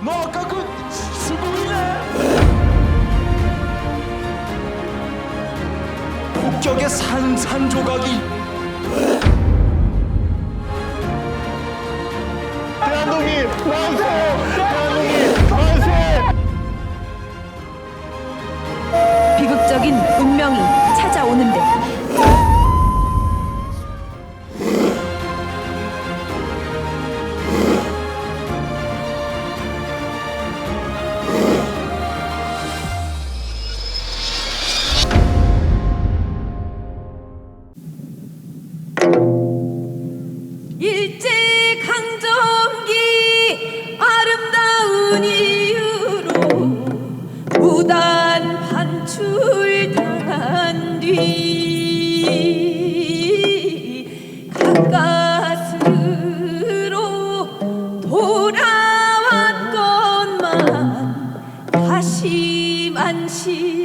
너 아까 그 수고이네. 폭격의 산산조각이. 대한독립 만세! 대한독립 만세! 비극적인 운명이 찾아오는데 일제강점기 아름다운 이유로 무단 반출당한 뒤 가까스로 돌아왔건만 다시 만신창이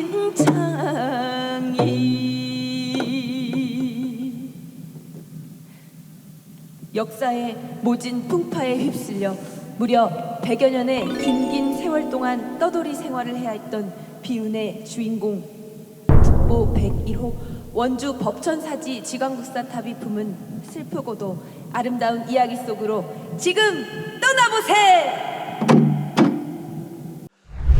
역사의 모진 풍파에 휩쓸려 무려 100여 년의 긴긴 세월 동안 떠돌이 생활을 해야 했던 비운의 주인공 국보 101호 원주 법천사지 지광국사탑이 품은 슬프고도 아름다운 이야기 속으로 지금 떠나보세!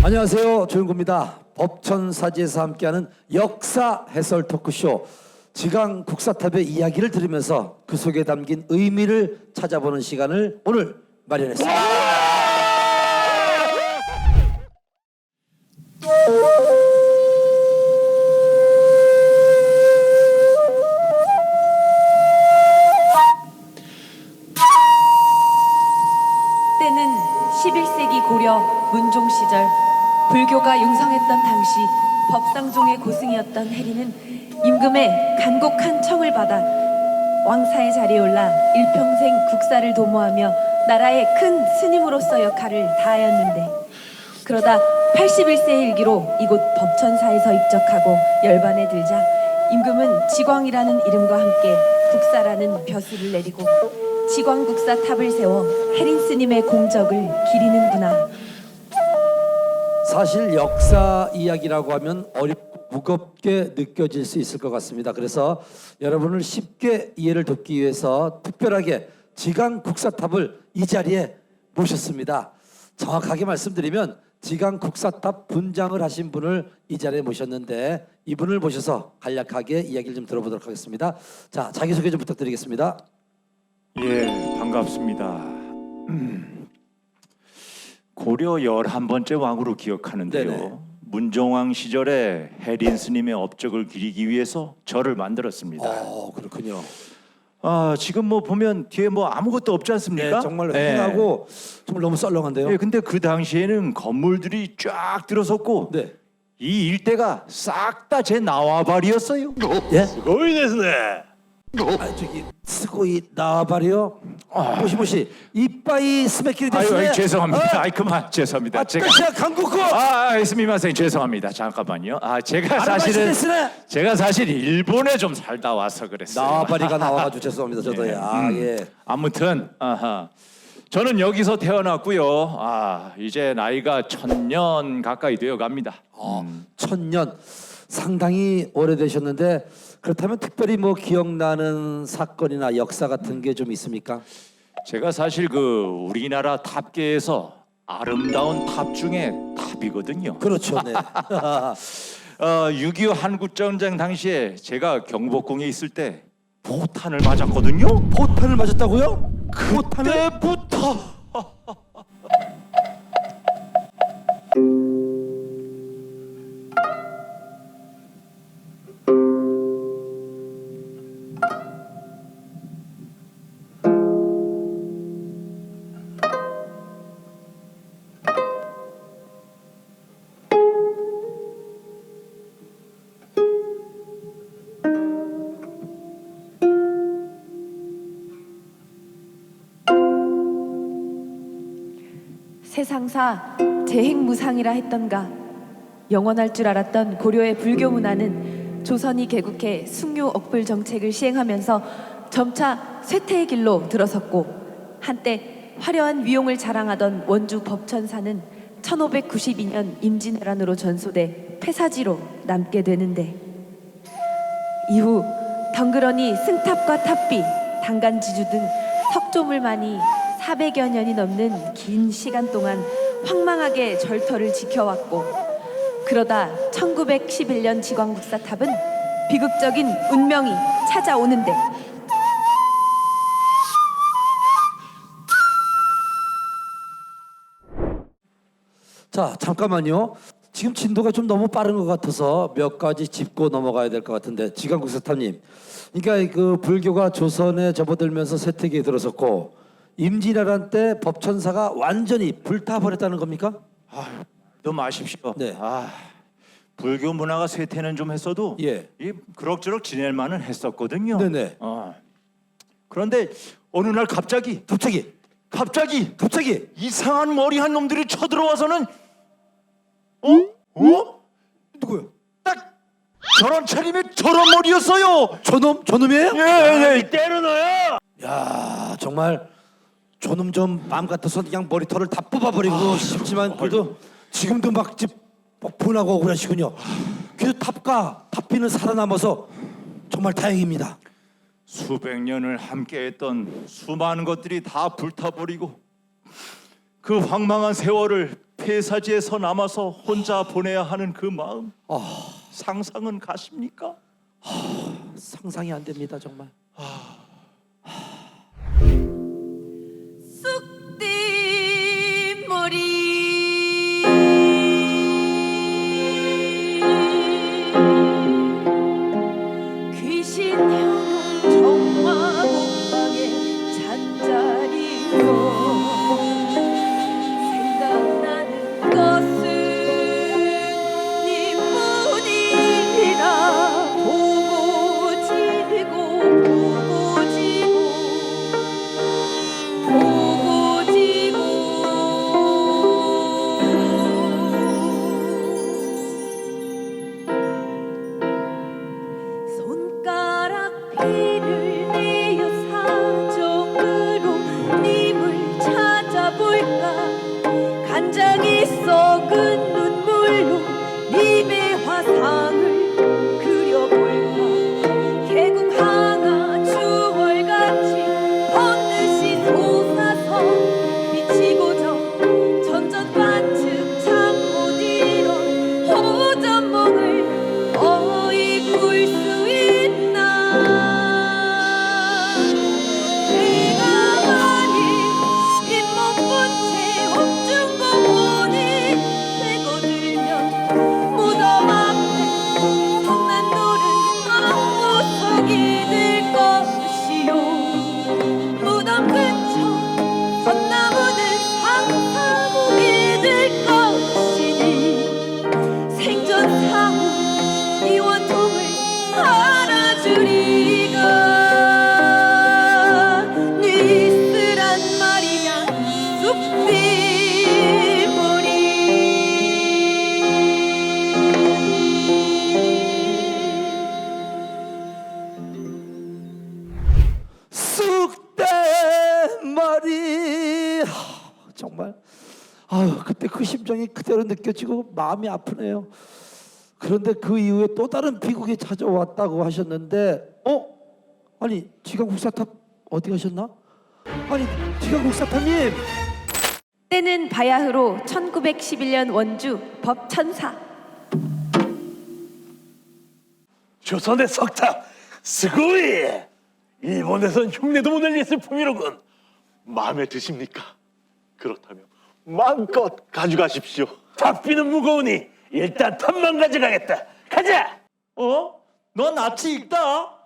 안녕하세요, 조윤구입니다. 법천사지에서 함께하는 역사 해설 토크쇼 지강 국사탑의 이야기를 들으면서 그 속에 담긴 의미를 찾아보는 시간을 오늘 마련했습니다. 때는 11세기 고려 문종 시절 불교가 융성했던 당시 법상종의 고승이었던 해리는 임금의 간곡한 청을 받아 왕사의 자리에 올라 일평생 국사를 도모하며 나라의 큰 스님으로서 역할을 다하였는데 그러다 81세의 일기로 이곳 법천사에서 입적하고 열반에 들자 임금은 지광이라는 이름과 함께 국사라는 벼슬을 내리고 지광국사탑을 세워 해린 스님의 공적을 기리는구나. 사실 역사 이야기라고 하면 어렵고 무겁게 느껴질 수 있을 것 같습니다. 그래서 여러분을 쉽게 이해를 돕기 위해서 특별하게 지강 국사탑을 이 자리에 모셨습니다. 정확하게 말씀드리면 지강 국사탑 분장을 하신 분을 이 자리에 모셨는데 이분을 모셔서 간략하게 이야기를 좀 들어보도록 하겠습니다. 자, 자기소개 좀 부탁드리겠습니다. 예, 반갑습니다. 고려 11번째 왕으로 기억하는데요. 네네. 문종왕 시절에 해린 스님의 업적을 기리기 위해서 절을 만들었습니다. 그렇군요. 지금 뭐 보면 뒤에 뭐 아무것도 없지 않습니까? 네, 정말 휑하고 정말 너무 썰렁한데요. 예, 근데 그 당시에는 건물들이 쫙 들어섰고 네. 이 일대가 싹 다 제 나와바리였어요. 예? 거의 됐네. 저기 스고이 나와바리요. 모시모시 이빠이 스메키리 아유, 됐네. 죄송합니다. 그만 죄송합니다. 제가 강국구. 스미마생 죄송합니다. 잠깐만요. 제가 사실 일본에 좀 살다 와서 그랬어요. 나와바리가 나와가지고 죄송합니다. 저도 예. 아무튼 저는 여기서 태어났고요. 이제 나이가 1000년 가까이 되어 갑니다. 1000년 상당히 오래되셨는데 그렇다면 특별히 뭐 기억나는 사건이나 역사 같은 게 좀 있습니까? 제가 사실 그 우리나라 탑계에서 아름다운 탑 중에 탑이거든요. 그렇죠. 네. 6.25 한국전쟁 당시에 제가 경복궁에 있을 때 포탄을 맞았거든요. 포탄을 맞았다고요? 그때부터 세상사 재행무상이라 했던가 영원할 줄 알았던 고려의 불교 문화는 조선이 개국해 숭유 억불 정책을 시행하면서 점차 쇠퇴의 길로 들어섰고 한때 화려한 위용을 자랑하던 원주 법천사는 1592년 임진왜란으로 전소돼 폐사지로 남게 되는데, 이후 덩그러니 승탑과 탑비, 당간지주 등 석조물만이 400여 년이 넘는 긴 시간 동안 황망하게 절터를 지켜왔고, 그러다 1911년 지광국사탑은 비극적인 운명이 찾아오는데, 자, 잠깐만요. 지금 진도가 좀 너무 빠른 것 같아서 몇 가지 짚고 넘어가야 될 것 같은데, 지광국사탑님, 그러니까 그 불교가 조선에 접어들면서 세택에 들어섰고 임진왜란 때 법천사가 완전히 불타버렸다는 겁니까? 좀 마십시오. 네. 불교 문화가 쇠퇴는 좀 했어도 예. 이 그럭저럭 지낼 만은 했었거든요. 네네. 그런데 어느 날 갑자기 이상한 머리한 놈들이 쳐들어와서는 누구요? 딱 저런 차림에 저런 머리였어요. 저놈이에요? 예, 때려넣어요. 야, 정말 저놈 좀 마음 같아서 그냥 머리털을 다 뽑아버리고 싶지만 그래도 지금도 막 분하고 억울하시군요. 그래도 탑비는 살아남아서 정말 다행입니다. 수백 년을 함께했던 수많은 것들이 다 불타버리고 그 황망한 세월을 폐사지에서 남아서 혼자 보내야 하는 그 마음, 상상은 가십니까? 상상이 안 됩니다, 정말. 쑥뒷 머리 귀신 형 정마곡방에 잔자리로 생각나는 것은 니뿐이라. 보고 지고 손가락 피를 내어 사정으로 님을 찾아볼까. 간장이 썩은 눈물로 님의 화상을 그려볼까. 개궁항아 주월같이 번듯이 솟아서 비치고저 전전반측 잠 못 이뤄 호전몽을 어이 꿀 수 있나. 내가 만일 잇몸 본채 옥중공원에 되고 들면 무덤 앞에 성난돌은 앞모습이 될 것이요. 무덤 근처 전나무는 황사목이 될 것이니 생전사후 이 원통을 알아주리가. 니스란 말이냐 쑥뒷머리. 쑥대머리. 정말 그때 그 심정이 그대로 느껴지고 마음이 아프네요. 그런데 그 이후에 또 다른 비극이 찾아왔다고 하셨는데, 아니 지광국사탑 어디 가셨나? 아니 지광국사탑님. 때는 바야흐로 1911년 원주 법천사. 조선의 석탑 스고이. 일본에선 흉내도 못 낼 예술품이로군. 마음에 드십니까? 그렇다면 마음껏 가져가십시오. 탑비는 무거우니 일단 탑만 가져가겠다. 가자. 너 낯이 익다.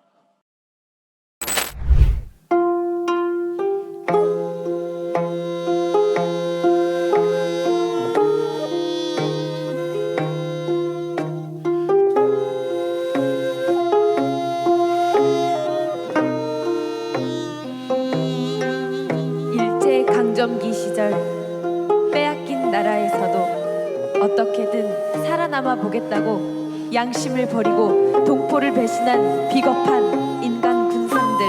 일제 강점기 시절 빼앗긴 나라에서도 어떻게든 살아남아 보겠다고 양심을 버리고 동포를 배신한 비겁한 인간 군상들.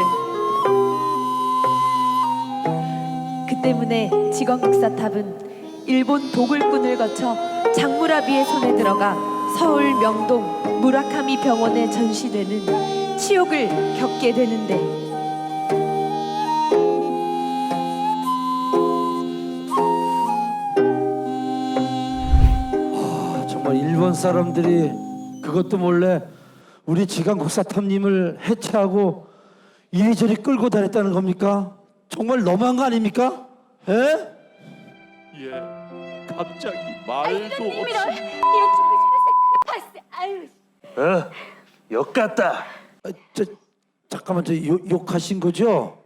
때문에 지광국사탑은 일본 도굴꾼을 거쳐 장무라비의 손에 들어가 서울 명동 무라카미 병원에 전시되는 치욕을 겪게 되는데, 정말 일본 사람들이 그것도 몰래 우리 지강국사탑님을 해체하고 이리저리 끌고 다녔다는 겁니까? 정말 너무한 거 아닙니까? 예? 예, 갑자기 말도 없이 이렇게 죽고 싶어서 급했어. 아유. 역 같다. 잠깐만, 욕하신 거죠?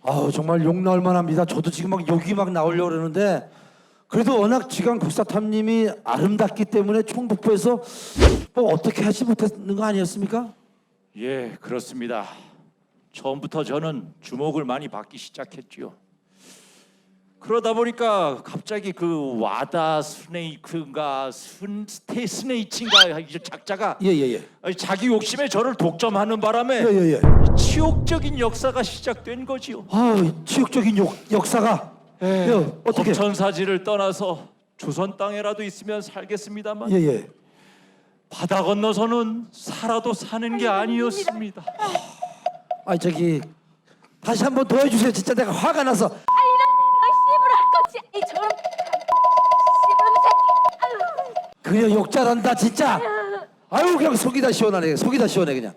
아우, 정말 욕 나올 만합니다. 저도 지금 막 욕이 막 나오려고 그러는데, 그래도 워낙 지강국사탑님이 아름답기 때문에 총북부에서 뭐 어떻게 하지 못했는 거 아니었습니까? 예, 그렇습니다. 처음부터 저는 주목을 많이 받기 시작했지요. 그러다 보니까 갑자기 그 와다 스네이크인가 스네이치인가 이 작자가 예예예. 자기 욕심에 저를 독점하는 바람에 예예예. 치욕적인 역사가 시작된 거지요. 아, 치욕적인 역사가. 예, 어떻게? 법천사지를 떠나서 조선 땅에라도 있으면 살겠습니다만 예예. 바다 건너서는 살아도 사는 게 아니었습니다. 아, 저기 다시 한번 더 해주세요. 진짜 내가 화가 나서. 씨부랄 거지. 이 저런 씨부름 새끼. 아유. 그냥 욕 잘한다 진짜. 아유, 그냥 속이 다 시원하네. 속이 다 시원해 그냥.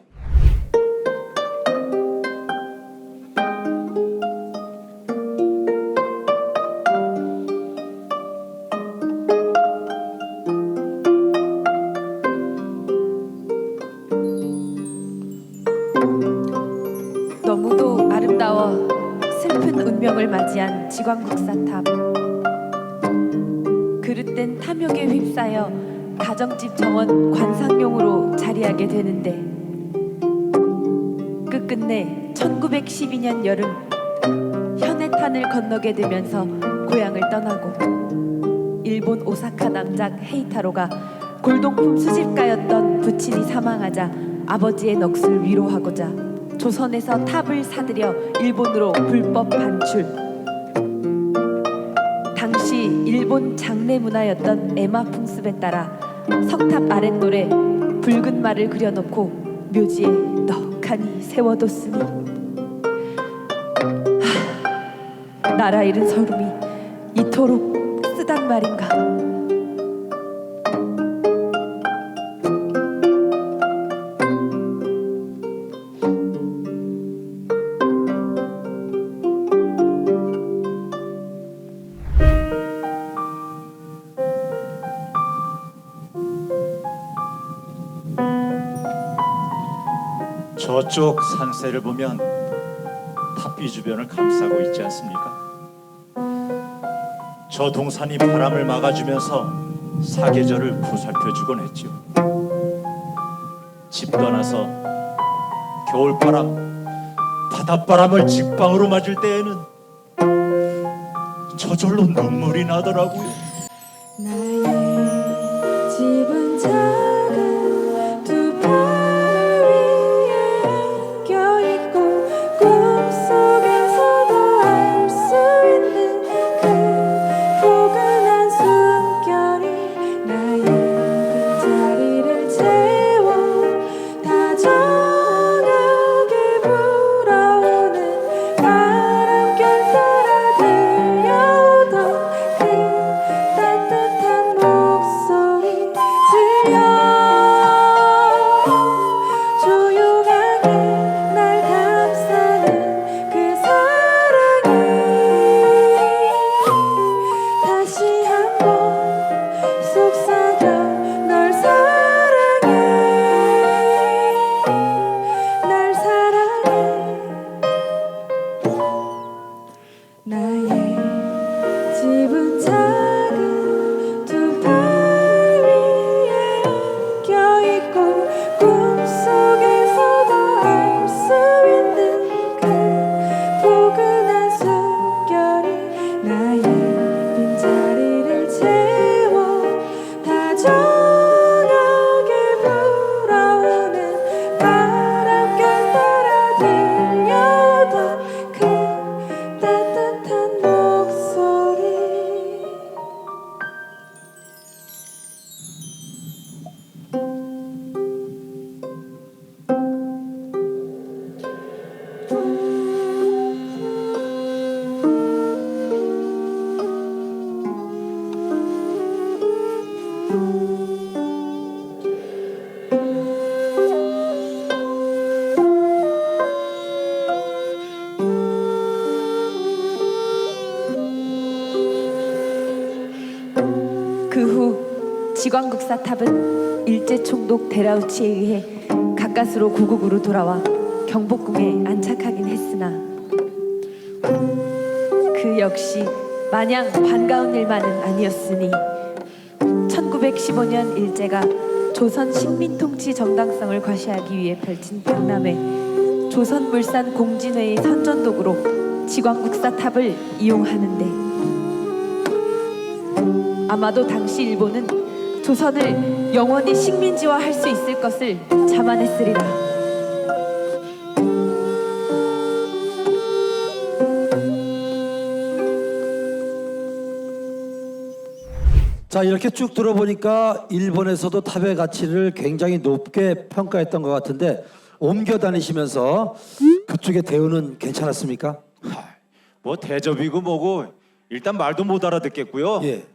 너무도 아름다워 슬픈 운명을 맞이한 지광국사탑. 그릇된 탐욕에 휩싸여 가정집 정원 관상용으로 자리하게 되는데, 끝끝내 1912년 여름 현해탄을 건너게 되면서 고향을 떠나고, 일본 오사카 남작 헤이타로가 골동품 수집가였던 부친이 사망하자 아버지의 넋을 위로하고자 조선에서 탑을 사들여 일본으로 불법 반출. 당시 일본 장례 문화였던 에마 풍습에 따라 석탑 아랫돌에 붉은 말을 그려놓고 묘지에 넉하니 세워뒀으니, 나라 잃은 서름이 이토록 쓰단 말인가. 저쪽 산세를 보면 탑비 주변을 감싸고 있지 않습니까? 저 동산이 바람을 막아주면서 사계절을 보살펴주곤 했지요. 집 떠나서 겨울바람, 바닷바람을 직방으로 맞을 때에는 저절로 눈물이 나더라고요. 나의 집은 작은 두 발 위에 안겨있고, 꿈속에서도 알 수 있는 그 포근한 숨결이 나의 빈자리를 채워 다정하게 불어오는 바람결 따라 들려오던 그 따뜻한 지광국사탑은 일제총독 데라우치에 의해 가까스로 고국으로 돌아와 경복궁에 안착하긴 했으나 그 역시 마냥 반가운 일만은 아니었으니 1915년 일제가 조선 식민통치 정당성을 과시하기 위해 펼친 백남회 조선물산 공진회의 선전도구로 지광국사탑을 이용하는데 아마도 당시 일본은 조선을 영원히 식민지화할 수 있을 것을 자만했으리라. 자, 이렇게 쭉 들어보니까 일본에서도 탑의 가치를 굉장히 높게 평가했던 것 같은데 옮겨 다니시면서 그쪽의 대우는 괜찮았습니까? 뭐 대접이고 뭐고 일단 말도 못 알아듣겠고요. 예.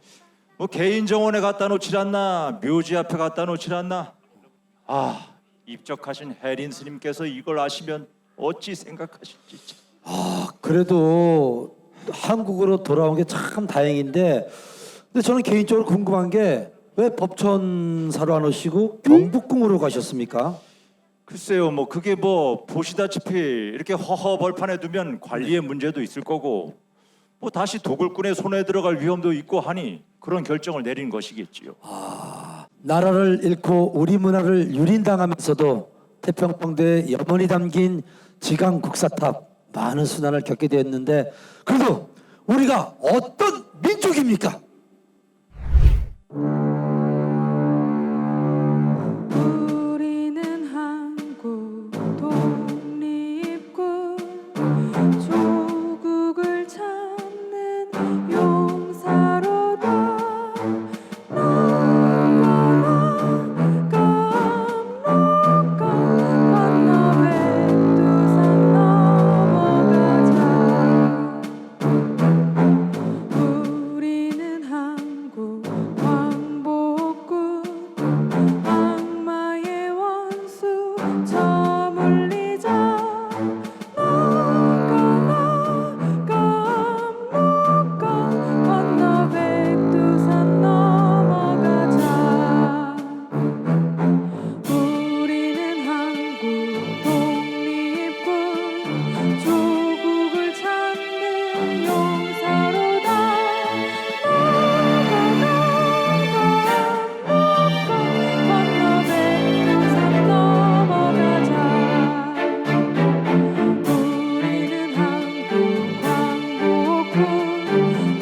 뭐 개인 정원에 갖다 놓질 않나 묘지 앞에 갖다 놓질 않나. 아, 입적하신 해린 스님께서 이걸 아시면 어찌 생각하실지. 그래도 한국으로 돌아온 게 참 다행인데, 근데 저는 개인적으로 궁금한 게 왜 법천사로 안 오시고 경복궁으로 가셨습니까? 글쎄요, 뭐 그게 뭐 보시다시피 이렇게 허허벌판에 두면 관리의 문제도 있을 거고 뭐 다시 도굴꾼의 손에 들어갈 위험도 있고 하니 그런 결정을 내린 것이겠지요. 나라를 잃고 우리 문화를 유린당하면서도 태평성대에 염원이 담긴 지강국사탑 많은 순환을 겪게 되었는데 그래도 우리가 어떤 민족입니까? 우리는 한국 독립군 조국을 찾는 용사로다. 건너 백두산 넘어가자. 우리는 한국 왕복군 악마의 원수 저물리자. 건너 백두산 넘어가자. 우리는 한국 독립군 조국을 찾는 용사로다. 건너 백두산 넘어가자. 우리는 한국 광복군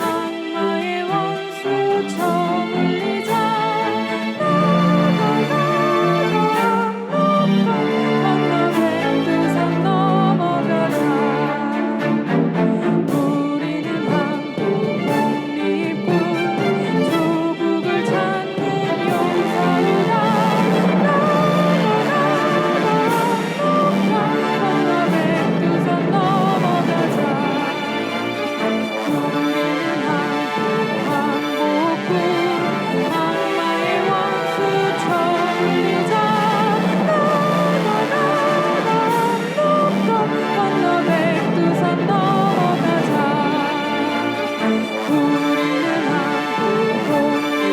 악마의 원수 저물리자. 건너 백두산 넘어가자. 우리는 한국 독립군 조국을 찾는 용사로다. 건너 백두산 넘어가자. 우리는 한국 광복군 악마의 원수 저물리자. 건너 백두산 넘어가자. 우리는 한국 독립군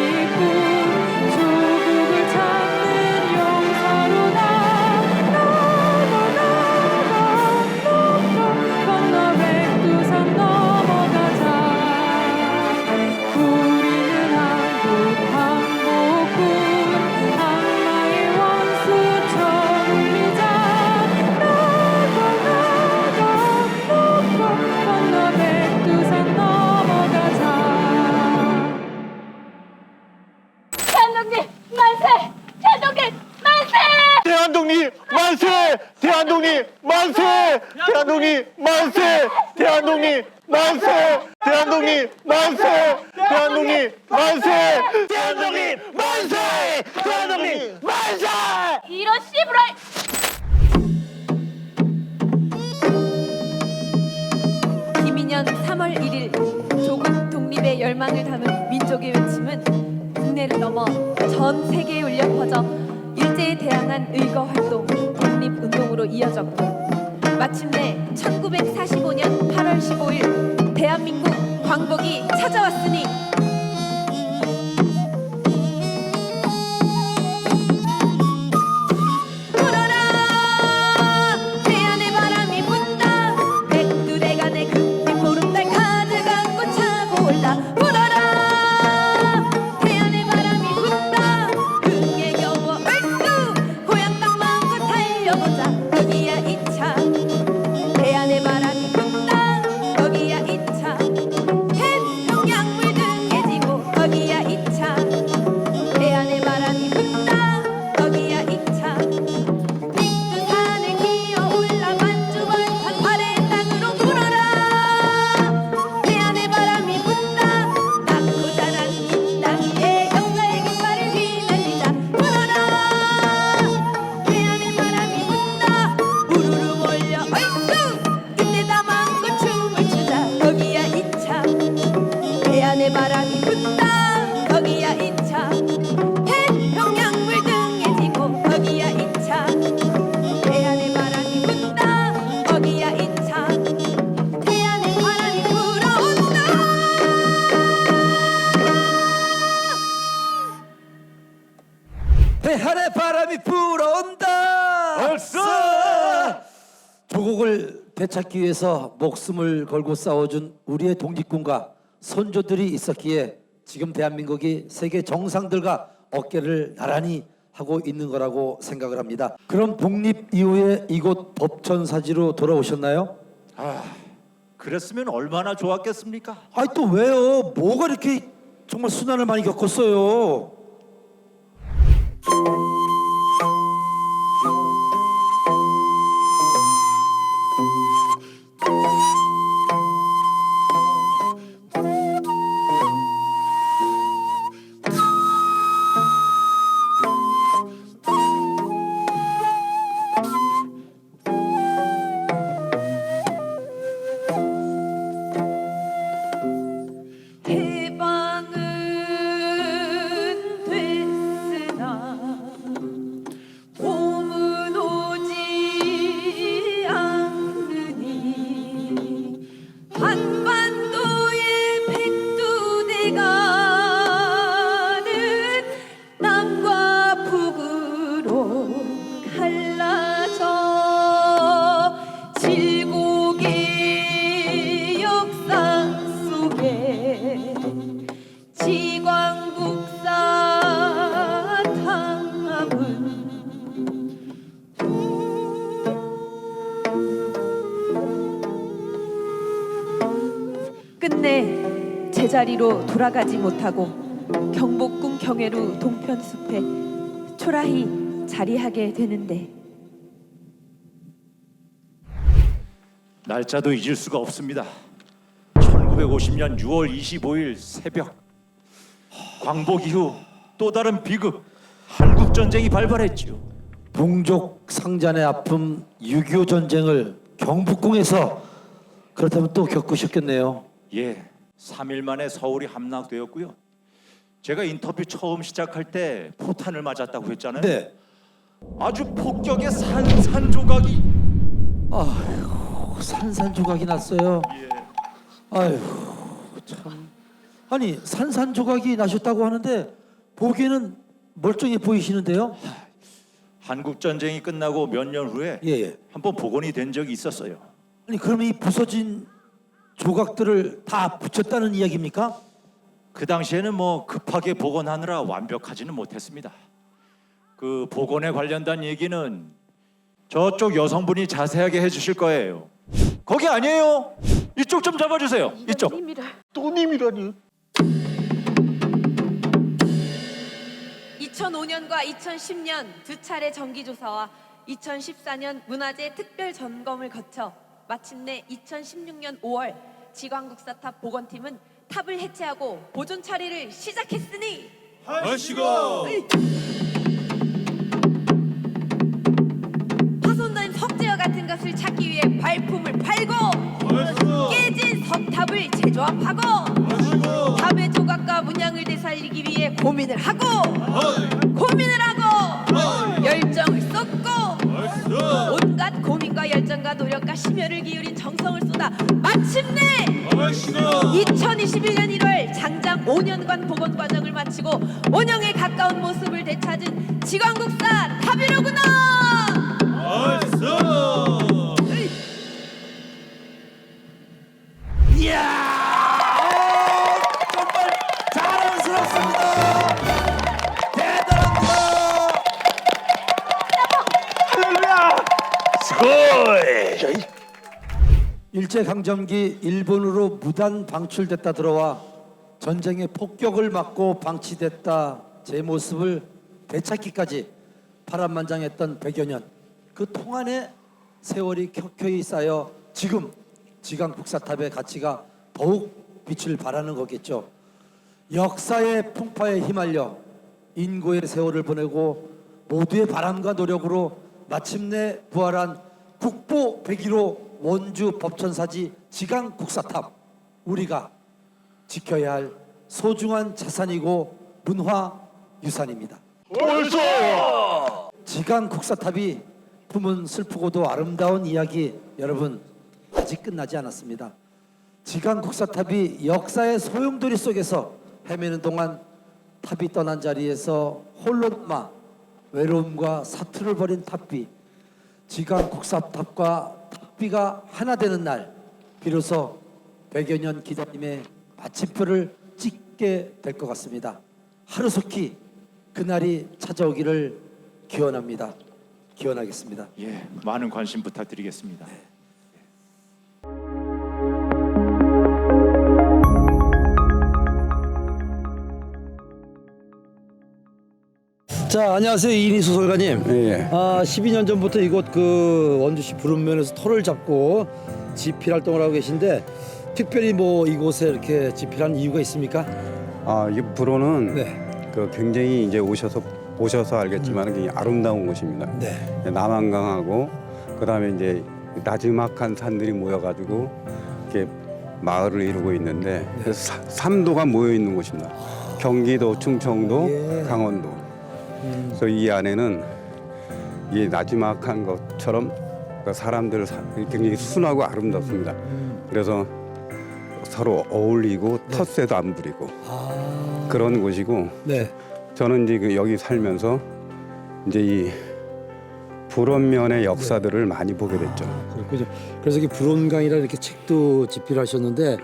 조국을 찾는 용사로다. 건너 백두산 넘어가자. 우리는 한국 광복군 악마의 원수 저물리자. 건너 백두산 넘어가자. 대한독립 만세! 대한독립 만세! 대한독립 만세! 대한독립 만세! 대한독립 만세! 대한독립 만세! 대한독립 만세! 대한독립 만세! 대한독립 만세! 대한독립 만세! 이런 씨부랄! 김인년 3월 1일 조국 독립의 열망을 담은 민족의 외침은 국내를 넘어 전 세계에 울려 퍼져 일제에 대항한 의거 활동, 독립운동으로 이어졌고 마침내 1945년 8월 15일 대한민국 광복이 찾아왔으니 되찾기 위해서 목숨을 걸고 싸워준 우리의 독립군과 선조들이 있었기에 지금 대한민국이 세계 정상들과 어깨를 나란히 하고 있는 거라고 생각을 합니다. 그럼 독립 이후에 이곳 법천사지로 돌아오셨나요? 그랬으면 얼마나 좋았겠습니까? 아니 또 왜요? 뭐가 이렇게 정말 순환을 많이 겪었어요? 해방은 됐으나 봄은 오지 않으니 한반도의 백두대간은 남과 북으로 갈라져 질곡의 역사 속에 지광국사 탑은 끝내 제자리로 돌아가지 못하고 경복궁 경회루 동편숲에 초라히 자리하게 되는데 날짜도 잊을 수가 없습니다. 1950년 6월 25일 새벽, 광복 이후 또 다른 비극, 한국 전쟁이 발발했지요. 동족 상잔의 아픔 6.25 전쟁을 경복궁에서 그렇다면 또 겪으셨겠네요. 예, 3일 만에 서울이 함락되었고요. 제가 인터뷰 처음 시작할 때 포탄을 맞았다고 했잖아요. 네. 아주 폭격의 산산조각이. 아휴, 산산조각이 났어요. 아휴, 참. 아니 산산조각이 나셨다고 하는데 보기에는 멀쩡해 보이시는데요. 한국 전쟁이 끝나고 몇 년 후에 예. 한번 복원이 된 적이 있었어요. 아니 그러면 이 부서진 조각들을 다 붙였다는 이야기입니까? 그 당시에는 뭐 급하게 복원하느라 완벽하지는 못했습니다. 그 복원에 관련된 얘기는 저쪽 여성분이 자세하게 해주실 거예요. 거기 아니에요. 이쪽 좀 잡아주세요. 이쪽. 또 님이라니. 2005년과 2010년 두 차례 정기조사와 2014년 문화재 특별 점검을 거쳐 마침내 2016년 5월 지광국사탑 복원팀은 탑을 해체하고 보존 처리를 시작했으니 파손된 석재와 같은 것을 찾기 위해 발품을 팔고 깨진 석탑을 재조합하고 탑의 조각과 문양을 되살리기 위해 고민을 하고 열정을 쏟고 온갖 고민과 열정과 노력과 심혈을 기울인 정성을 쏟아 마침내 2021년 1월 장장 5년간 복원 과정을 마치고 원형에 가까운 모습을 되찾은 지광국사 탑이로구나. 정말 자랑스럽습니다. 대단합니다. 일제강점기 일본으로 무단 방출됐다 들어와 전쟁의 폭격을 맞고 방치됐다 제 모습을 되찾기까지 파란만장했던 100여 년, 그 동안의 세월이 켜켜이 쌓여 지금 지광국사탑의 가치가 더욱 빛을 발하는 거겠죠. 역사의 풍파에 휘말려 인고의 세월을 보내고 모두의 바람과 노력으로 마침내 부활한 국보 101호 원주 법천사지 지광국사탑, 우리가 지켜야 할 소중한 자산이고 문화유산입니다. 벌써 지광국사탑이 품은 슬프고도 아름다운 이야기, 여러분 아직 끝나지 않았습니다. 지광국사탑이 역사의 소용돌이 속에서 헤매는 동안 탑이 떠난 자리에서 홀로 남아 외로움과 사투를 벌인 탑비, 지광국사탑과 탑비가 하나 되는 날 비로소 100여 년 기다림의 마침표를 찍게 될 것 같습니다. 하루속히 그날이 찾아오기를 기원합니다. 기원하겠습니다. 예, 많은 관심 부탁드리겠습니다. 자, 안녕하세요. 이인희 소설가님. 예. 12년 전부터 이곳 그 원주시 부른면에서 터를 잡고 집필 활동을 하고 계신데 특별히 뭐 이곳에 이렇게 집필한 이유가 있습니까? 이 불어는 네. 그 굉장히 이제 오셔서 알겠지만 굉장히 아름다운 곳입니다. 네. 남한강하고 그다음에 이제 나지막한 산들이 모여가지고 이렇게 마을을 이루고 있는데 그 삼도가 모여 있는 곳입니다. 경기도, 충청도, 예. 강원도. 그래서 이 안에는 이 나지막한 것처럼 그 사람들 굉장히 순하고 아름답습니다. 그래서 서로 어울리고 텃세도 안 부리고 그런 곳이고 네. 저는 이제 그 여기 살면서 이제 이 불원면의 역사들을 많이 보게 됐죠. 그렇군요. 그래서 이 불온강이라 이렇게 책도 집필하셨는데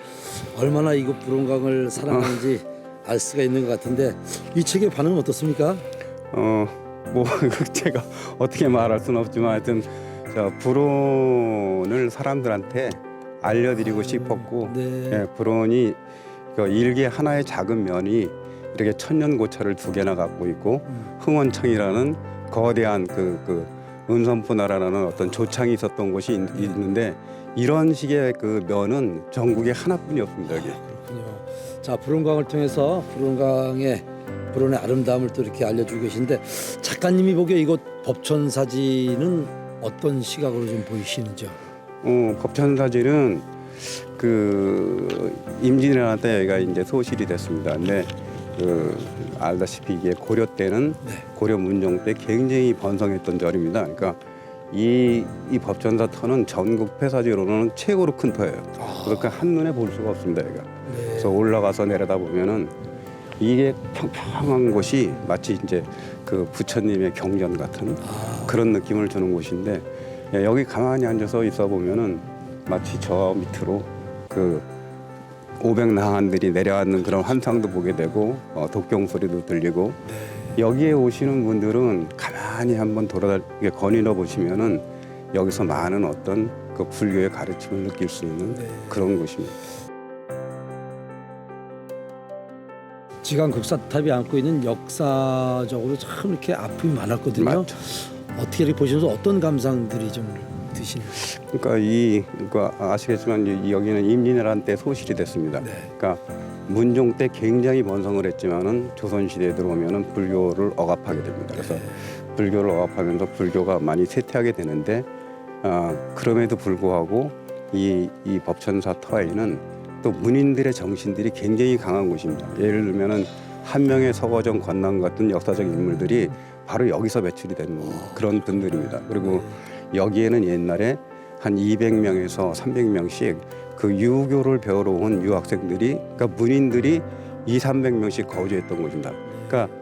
얼마나 이곳 불온강을 사랑하는지 알 수가 있는 것 같은데 이 책의 반응은 어떻습니까? 뭐 제가 어떻게 말할 수는 없지만 하여튼 저 불온을 사람들한테 알려드리고 싶었고 네. 예, 불온이 그 일개 하나의 작은 면이 이렇게 천년고찰을 두 개나 갖고 있고 흥원청이라는 거대한 그 은선포나라라는 어떤 조창이 있었던 곳이 있는데 이런 식의 그 면은 전국에 하나뿐이 없습니다. 여기. 그렇군요. 자, 불온강을 통해서 불온의 아름다움을 또 이렇게 알려주고 계신데 작가님이 보기에 이곳 법천사지는 어떤 시각으로 좀 보이시는지요? 법천사지는 그 임진왜란 때 여기가 이제 소실이 됐습니다. 근데 그 알다시피 이게 고려 때는 고려 문종 때 굉장히 번성했던 절입니다. 그러니까 이 법천사 터는 전국 폐사지로는 최고로 큰 터예요. 그러니까 한눈에 볼 수가 없습니다. 여기가. 그래서 올라가서 내려다 보면은 이게 평평한 곳이 마치 이제 그 부처님의 경전 같은 그런 느낌을 주는 곳인데 여기 가만히 앉아서 있어 보면은 마치 저 밑으로 그 500낭한들이 내려앉는 그런 환상도 보게 되고 독경 소리도 들리고 여기에 오시는 분들은 가만히 한번 돌아다니게 거닐어 보시면은 여기서 많은 어떤 그 불교의 가르침을 느낄 수 있는 그런 곳입니다. 지강 국사탑이 안고 있는 역사적으로 참 이렇게 아픔이 많았거든요. 맞죠. 어떻게 이렇게 보시면서 어떤 감상들이 좀 드시나요? 그러니까 아시겠지만 여기는 임진왜란 때 소실이 됐습니다. 그러니까 문종 때 굉장히 번성을 했지만은 조선 시대에 들어오면은 불교를 억압하게 됩니다. 그래서 불교를 억압하면서 불교가 많이 쇠퇴하게 되는데 그럼에도 불구하고 이 법천사 터에는 또 문인들의 정신들이 굉장히 강한 곳입니다. 예를 들면은 한명의 서거정 권난 같은 역사적 인물들이 바로 여기서 배출이 된 그런 분들입니다. 그리고 여기에는 옛날에 한 200명에서 300명씩 그 유교를 배우러 온 유학생들이 그러니까 문인들이 200~300명씩 거주했던 곳입니다. 그러니까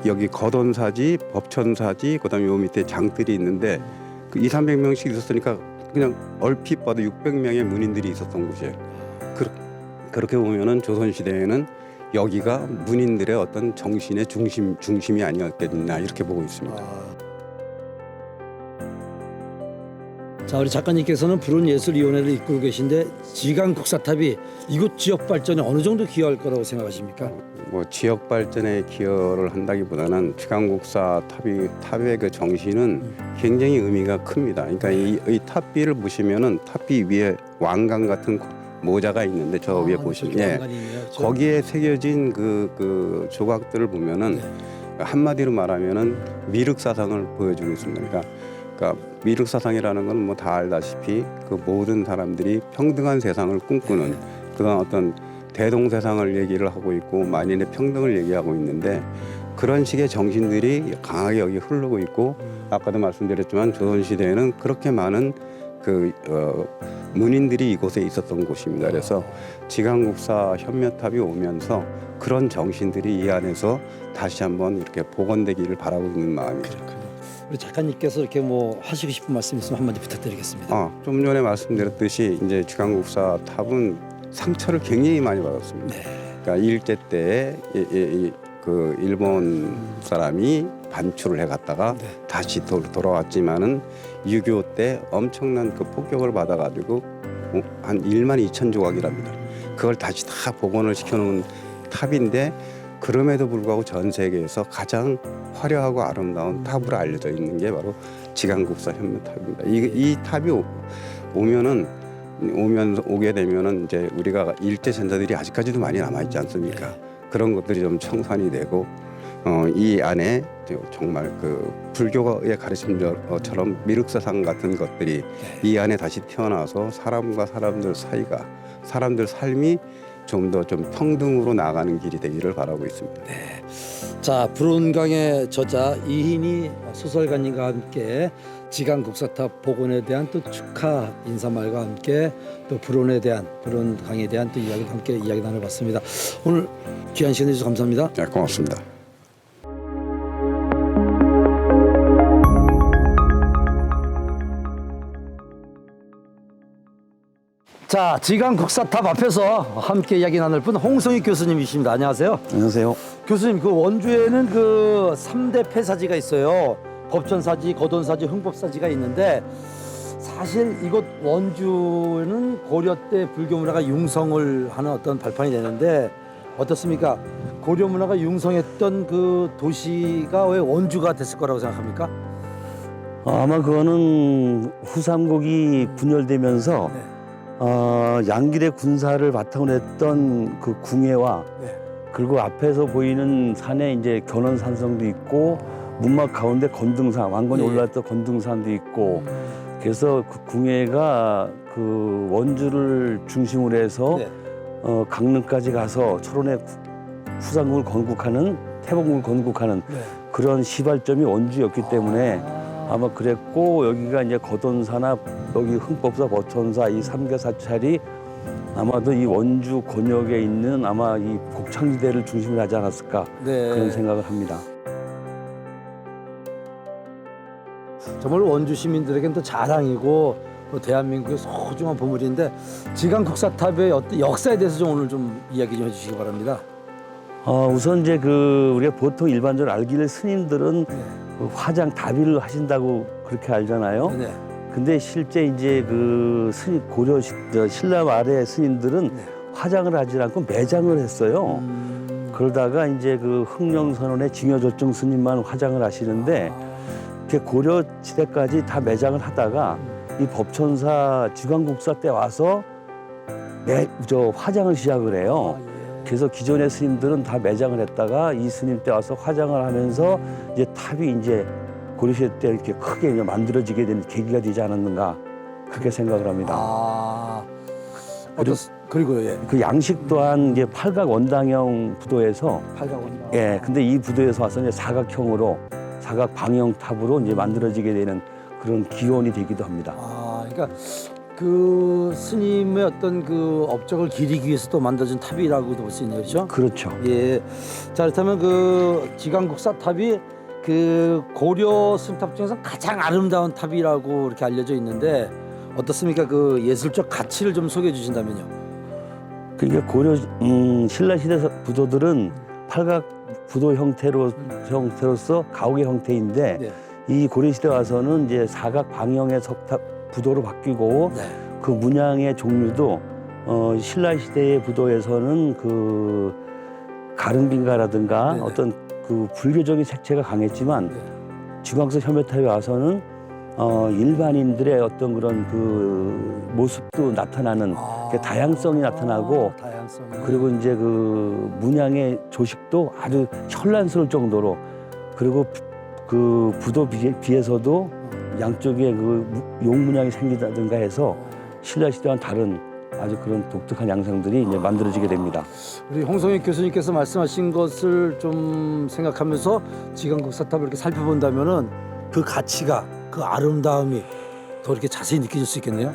여기 거돈사지, 법천사지, 그다음에 요 밑에 장들이 있는데 그 200~300명씩 있었으니까 그냥 얼핏 봐도 600명의 문인들이 있었던 곳이에요. 그렇게 보면은 조선 시대에는 여기가 문인들의 어떤 정신의 중심이 아니었겠나 이렇게 보고 있습니다. 자, 우리 작가님께서는 불온예술위원회를 이끌고 계신데 지강 국사탑이 이곳 지역 발전에 어느 정도 기여할 거라고 생각하십니까? 뭐 지역 발전에 기여를 한다기보다는 지강국사 탑의 그 정신은 굉장히 의미가 큽니다. 그러니까 이 탑비를 보시면은 탑비 위에 왕관 같은 모자가 있는데 저 위에 보시면 거기에 새겨진 그 조각들을 보면은 한마디로 말하면은 미륵사상을 보여주고 있습니다. 그러니까 미륵사상이라는 건 뭐 다 알다시피 그 모든 사람들이 평등한 세상을 꿈꾸는 그런 어떤 대동세상을 얘기를 하고 있고 만인의 평등을 얘기하고 있는데 그런 식의 정신들이 강하게 여기 흐르고 있고 아까도 말씀드렸지만 조선시대에는 그렇게 많은 문인들이 이곳에 있었던 곳입니다. 그래서 지강국사 현묘탑이 오면서 그런 정신들이 이 안에서 다시 한번 이렇게 복원되기를 바라고 있는 마음입니다. 우리 작가님께서 이렇게 뭐 하시고 싶은 말씀 있으면 한마디 부탁드리겠습니다. 좀 전에 말씀드렸듯이 이제 지강국사 탑은 상처를 굉장히 많이 받았습니다. 그러니까 일제 때 그 일본 사람이 반출을 해갔다가 다시 돌아왔지만은 6.25 때 엄청난 그 폭격을 받아가지고 한 1만 2천 조각이랍니다. 그걸 다시 다 복원을 시켜놓은 탑인데 그럼에도 불구하고 전 세계에서 가장 화려하고 아름다운 탑으로 알려져 있는 게 바로 지강국사 현무탑입니다. 이 탑이 오게 되면은 이제 우리가 일제 전사들이 아직까지도 많이 남아 있지 않습니까? 그런 것들이 좀 청산이 되고 이 안에 정말 그 불교의 가르침처럼 미륵사상 같은 것들이 이 안에 다시 태어나서 사람과 사람들 사이가 사람들 삶이 좀 더 좀 평등으로 나아가는 길이 되기를 바라고 있습니다. 자, 불온강의 저자 이희니 소설가님과 함께 지강국사탑 복원에 대한 또 축하 인사말과 함께 또 불온강에 대한 또 이야기도 함께 이야기 나눠봤습니다. 오늘 귀한 시간 내주셔서 감사합니다. 네, 고맙습니다. 자, 지강국사탑 앞에서 함께 이야기 나눌 분 홍성익 교수님이십니다. 안녕하세요. 안녕하세요. 교수님, 그 원주에는 그 3대 폐사지가 있어요. 법천사지, 거돈사지, 흥법사지가 있는데 사실 이곳 원주는 고려 때 불교 문화가 융성을 하는 어떤 발판이 되는데 어떻습니까? 고려 문화가 융성했던 그 도시가 왜 원주가 됐을 거라고 생각합니까? 아마 그거는 후삼국이 분열되면서 양길의 군사를 바탕으로 했던 그 궁예와 그리고 앞에서 보이는 산에 이제 견원산성도 있고 문막 가운데 건등산, 왕건이 올라왔던 건등산도 있고 그래서 그 궁예가 그 원주를 중심으로 해서 강릉까지 가서 철원의 후삼국을 건국하는 태복국을 건국하는 그런 시발점이 원주였기 때문에 아마 그랬고 여기가 이제 거돈사나 여기 흥법사, 법천사 이 3개 사찰이 아마도 이 원주 권역에 있는 아마 이 곡창지대를 중심으로 하지 않았을까 그런 생각을 합니다. 정말 원주 시민들에게는 또 자랑이고 또 대한민국의 소중한 보물인데 지강국사탑의 어떤 역사에 대해서 좀 오늘 좀 이야기 좀 해주시기 바랍니다. 우선 이제 그 우리가 보통 일반적으로 알기를 스님들은 그 화장 다비를 하신다고 그렇게 알잖아요. 근데 실제 이제 그 스님 고려 신라 말의 스님들은 화장을 하지 않고 매장을 했어요. 그러다가 이제 그 흥령선원의 징여절정 스님만 화장을 하시는데 고려 시대까지 다 매장을 하다가 이 법천사 지강국사 때 와서 화장을 시작을 해요. 그래서 기존의 스님들은 다 매장을 했다가 이 스님 때 와서 화장을 하면서 이제 탑이 이제 고려시대 때 이렇게 크게 이제 만들어지게 된 계기가 되지 않았는가 그렇게 생각을 합니다. 그리고 그 양식 또한 이제 팔각 원당형 부도에서 근데 이 부도에서 와서 이제 사각형으로 사각 방형 탑으로 이제 만들어지게 되는 그런 기원이 되기도 합니다. 그러니까 그 스님의 어떤 그 업적을 기리기 위해서 또 만들어진 탑이라고도 볼 수 있네요, 그렇죠? 그렇죠. 예. 자, 그렇다면 그 지강국사 탑이 그 고려 숭탑 중에서 가장 아름다운 탑이라고 이렇게 알려져 있는데 어떻습니까? 그 예술적 가치를 좀 소개해 주신다면요. 그러니까 고려 신라 시대 부도들은 팔각 부도 형태로서 가옥의 형태인데 이 고려 시대 와서는 이제 사각 방형의 석탑 부도로 바뀌고 그 문양의 종류도 신라 시대의 부도에서는 그 가릉빙가라든가 어떤 그 불교적인 색채가 강했지만 지광석 현묘탑에 와서는 일반인들의 어떤 그런 그 모습도 나타나는 다양성이 나타나고 그리고 이제 그 문양의 조식도 아주 현란스러울 정도로 그리고 그 부도 비에서도 양쪽에 그 용문양이 생기다든가 해서 신라 시대와는 다른 아주 그런 독특한 양상들이 이제 만들어지게 됩니다. 우리 홍성익 교수님께서 말씀하신 것을 좀 생각하면서 지강국사탑을 이렇게 살펴본다면은 그 가치가 그 아름다움이 더 이렇게 자세히 느껴질 수 있겠네요.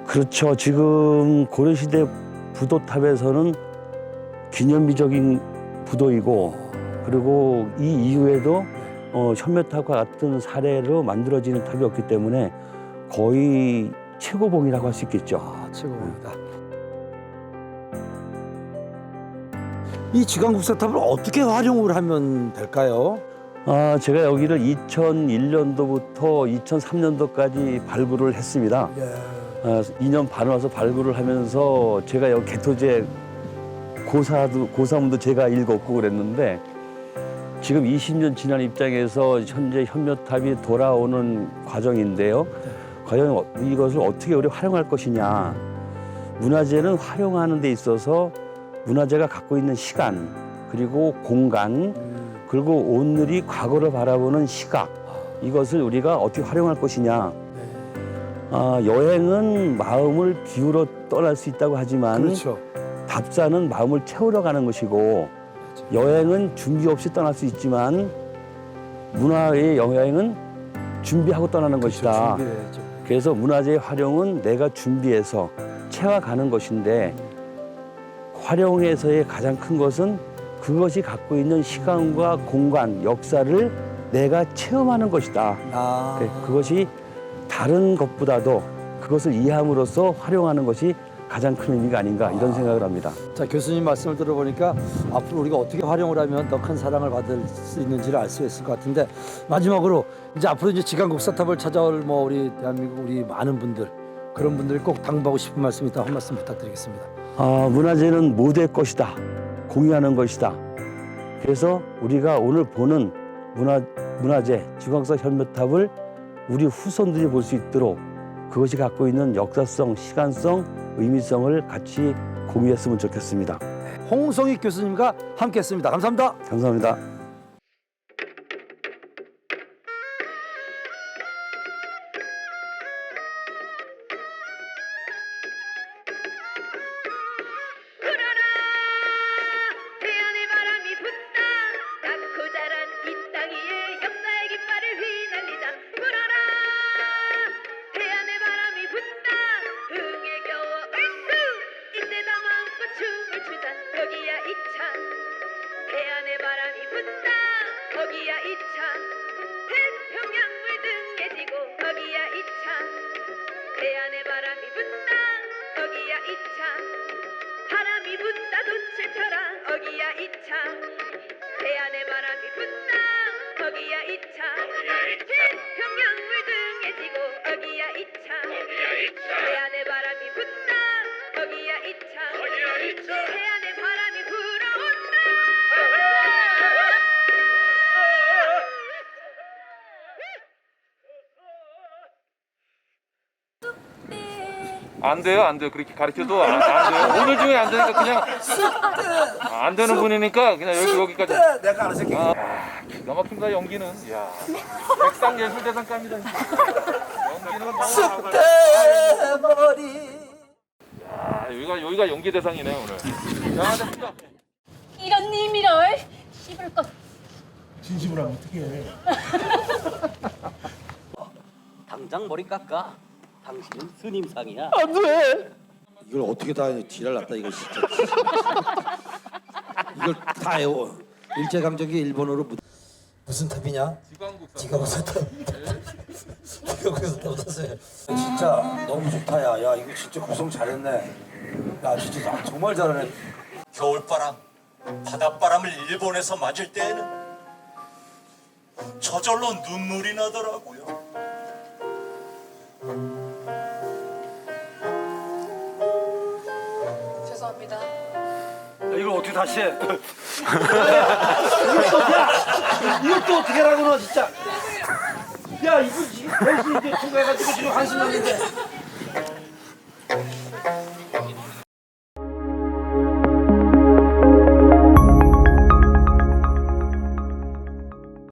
그렇죠. 지금 고려시대 부도탑에서는 기념비적인 부도이고 그리고 이 이후에도 현묘탑과 같은 사례로 만들어지는 탑이 없기 때문에 거의 최고봉이라고 할 수 있겠죠. 아, 최고입니다. 이 지광국사탑을 어떻게 활용을 하면 될까요? 제가 여기를 2001년도부터 2003년도까지 발굴을 했습니다. 2년 반 와서 발굴을 하면서 제가 여기 개토제 고사문도 제가 읽었고 그랬는데 지금 20년 지난 입장에서 현재 현묘탑이 돌아오는 과정인데요. 과연 이것을 어떻게 우리 활용할 것이냐. 문화재는 활용하는 데 있어서 문화재가 갖고 있는 시간 그리고 공간 그리고 오늘이 과거를 바라보는 시각 이것을 우리가 어떻게 활용할 것이냐. 여행은 마음을 비우러 떠날 수 있다고 하지만 그렇죠. 답사는 마음을 채우러 가는 것이고 여행은 준비 없이 떠날 수 있지만 문화의 여행은 준비하고 떠나는 것이다. 준비해야죠. 그래서 문화재의 활용은 내가 준비해서 채워가는 것인데 활용에서의 가장 큰 것은 그것이 갖고 있는 시간과 공간, 역사를 내가 체험하는 것이다. 그것이 다른 것보다도 그것을 이해함으로써 활용하는 것이 가장 큰 의미가 아닌가 이런 생각을 합니다. 자, 교수님 말씀을 들어보니까 앞으로 우리가 어떻게 활용을 하면 더 큰 사랑을 받을 수 있는지를 알 수 있을 것 같은데 마지막으로 이제 앞으로 이제 지광국사탑을 찾아올 뭐 우리 대한민국 우리 많은 분들 그런 분들이 꼭 당부하고 싶은 말씀이 있다 한 말씀 부탁드리겠습니다. 문화재는 모두의 것이다. 공유하는 것이다. 그래서 우리가 오늘 보는 문화재 지광국사 현묘탑을 우리 후손들이 볼 수 있도록 그것이 갖고 있는 역사성, 시간성, 의미성을 같이 공유했으면 좋겠습니다. 홍성익 교수님과 함께했습니다. 감사합니다. 감사합니다. 태연의 바람이 분다 낳고 자란 이 땅 위에 역사의 깃발을 휘날리자 불어라 태연의 바람이 분다 흥에 겨워 얼쑤 이때다 마음껏 춤을 추자 거기야 이찬 태연의 바람이 분다 거기야 이찬 태평양물 등에 지고 거기야 이찬 태연의 바람이 분다 거기야 이찬 바람이 분다 돛을 펴라 어기야 이차 태안의 바람이 분다 어기야 이차 태평양물 등에 지고 어기야 이차 태안의 바람이 분다 어기야 이차 태안의 바람이 불어온다 안 돼요, 안 돼요. 그렇게 가르쳐도 안 돼요. 오늘 중에 안 되니까 그냥 안 되는 분이니까 그냥 여기까지. 내가 알아서 할게. 기가 막힌다 연기는. 야, 백상예술대상감이다. 연기는 너무 머리. 야, 여기가 연기 대상이네 오늘. 야, 됐다. 이런 님이럴 씹을 것. 진심으로 하면 어떡해. 당장 머리 깎아. 당신은 스님상이야. 이걸 어떻게 다 지랄났다 이거 진짜. 이걸 다 해요. 일제강점기 일본어로 무슨 탑이냐? 지광국사탑. 지광국사탑 탔어요. 진짜 너무 좋다 야. 야 이거 진짜 구성 잘했네. 야 진짜 정말 잘하네. 겨울바람, 바닷바람을 일본에서 맞을 때에는 저절로 눈물이 나더라고요. 죄송합니다 이걸 어떻게 다시 해? 이것도 어떻게 하라고 너 진짜. 야 이거 지금 벌써 이제 통과해가지고 지금 한숨 났는데